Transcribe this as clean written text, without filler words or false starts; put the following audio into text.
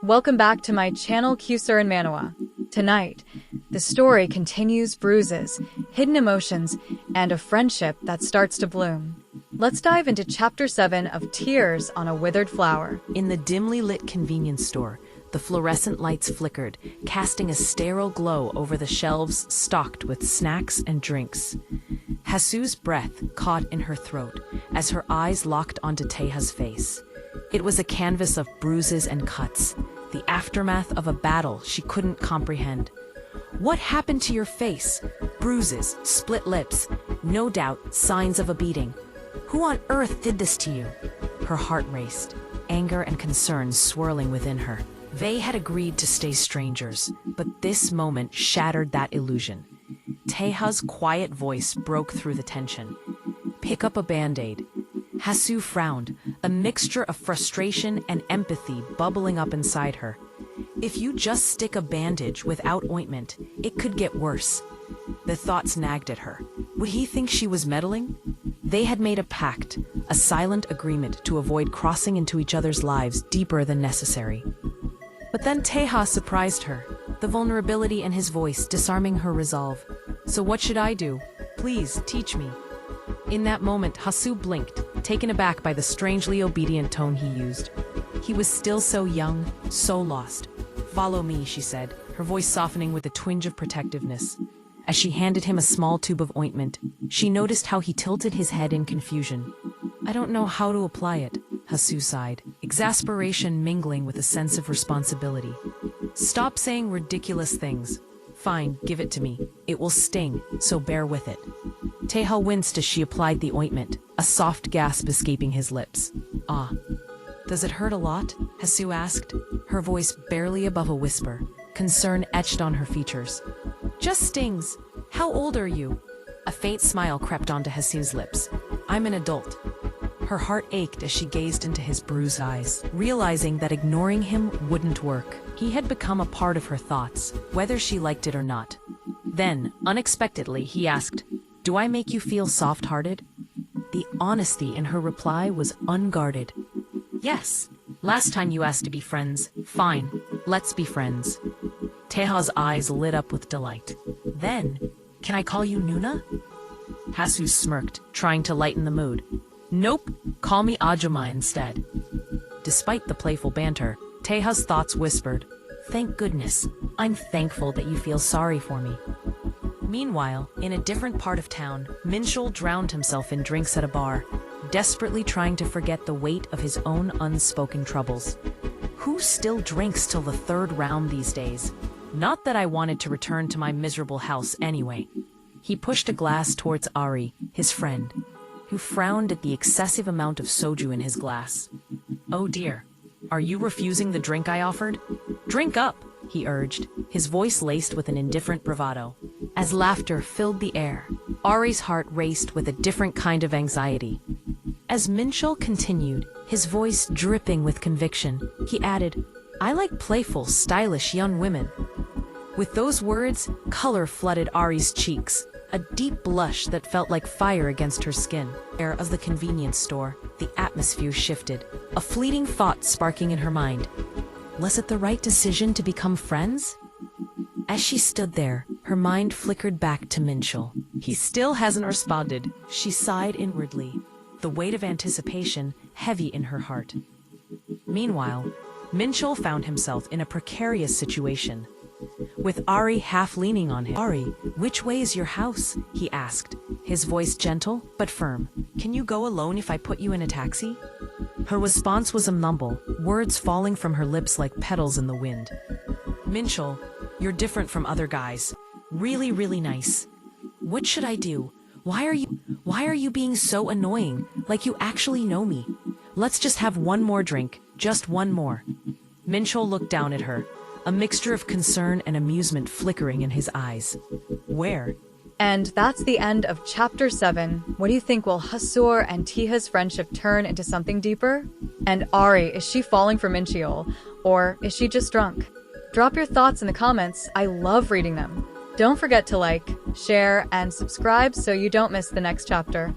Welcome back to my channel Hasoo and Manhwa. Tonight, the story continues bruises, hidden emotions, and a friendship that starts to bloom. Let's dive into Chapter 7 of Tears on a Withered Flower. In the dimly lit convenience store, the fluorescent lights flickered, casting a sterile glow over the shelves stocked with snacks and drinks. Hasoo's breath caught in her throat as her eyes locked onto Teaha's face. It was a canvas of bruises and cuts, the aftermath of a battle she couldn't comprehend. What happened to your face? Bruises, split lips, no doubt signs of a beating. Who on earth did this to you? Her heart raced, anger and concern swirling within her. They had agreed to stay strangers, but this moment shattered that illusion. Teaha's quiet voice broke through the tension. Pick up a band-aid. Hasoo frowned, a mixture of frustration and empathy bubbling up inside her. If you just stick a bandage without ointment, it could get worse. The thoughts nagged at her. Would he think she was meddling? They had made a pact, a silent agreement to avoid crossing into each other's lives deeper than necessary. But then Teaha surprised her, the vulnerability in his voice disarming her resolve. So what should I do? Please, teach me. In that moment, Hasoo blinked, taken aback by the strangely obedient tone he used. He was still so young, so lost. Follow me, she said, her voice softening with a twinge of protectiveness. As she handed him a small tube of ointment, she noticed how he tilted his head in confusion. I don't know how to apply it, Hasoo sighed, exasperation mingling with a sense of responsibility. Stop saying ridiculous things. Fine, give it to me. It will sting, so bear with it. Teaha winced as she applied the ointment, a soft gasp escaping his lips. Ah. Does it hurt a lot? Hasoo asked, her voice barely above a whisper, concern etched on her features. Just stings. How old are you? A faint smile crept onto Hasoo's lips. I'm an adult. Her heart ached as she gazed into his bruised eyes, realizing that ignoring him wouldn't work. He had become a part of her thoughts, whether she liked it or not. Then, unexpectedly, he asked, Do I make you feel soft-hearted? The honesty in her reply was unguarded. Yes. Last time you asked to be friends. Fine. Let's be friends. Teaha's eyes lit up with delight. Then, can I call you Nuna? Hasoo smirked, trying to lighten the mood. Nope. Call me Ajuma instead. Despite the playful banter, Teaha's thoughts whispered, Thank goodness. I'm thankful that you feel sorry for me. Meanwhile, in a different part of town, Mincheol drowned himself in drinks at a bar, desperately trying to forget the weight of his own unspoken troubles. Who still drinks till the third round these days? Not that I wanted to return to my miserable house anyway. He pushed a glass towards Ari, his friend, who frowned at the excessive amount of soju in his glass. Oh dear, are you refusing the drink I offered? Drink up, he urged, his voice laced with an indifferent bravado. As laughter filled the air, Ari's heart raced with a different kind of anxiety. As Mincheol continued, his voice dripping with conviction, he added, I like playful, stylish young women. With those words, color flooded Ari's cheeks, a deep blush that felt like fire against her skin. Air of the convenience store, the atmosphere shifted, a fleeting thought sparking in her mind. Was it the right decision to become friends? As she stood there, her mind flickered back to Mincheol. He still hasn't responded, she sighed inwardly, the weight of anticipation heavy in her heart. Meanwhile, Mincheol found himself in a precarious situation. With Ari half leaning on him. Ari, which way is your house? He asked, his voice gentle but firm. Can you go alone if I put you in a taxi? Her response was a mumble, words falling from her lips like petals in the wind. Mincheol, you're different from other guys. Really, really nice. What should I do? Why are you being so annoying? Like you actually know me. Let's just have one more drink. Just one more. Mincheol looked down at her, a mixture of concern and amusement flickering in his eyes. Where? And that's the end of Chapter 7. What do you think? Will Hasoo and Teaha's friendship turn into something deeper? And Ari, is she falling for Mincheol? Or is she just drunk? Drop your thoughts in the comments. I love reading them. Don't forget to like, share, and subscribe so you don't miss the next chapter.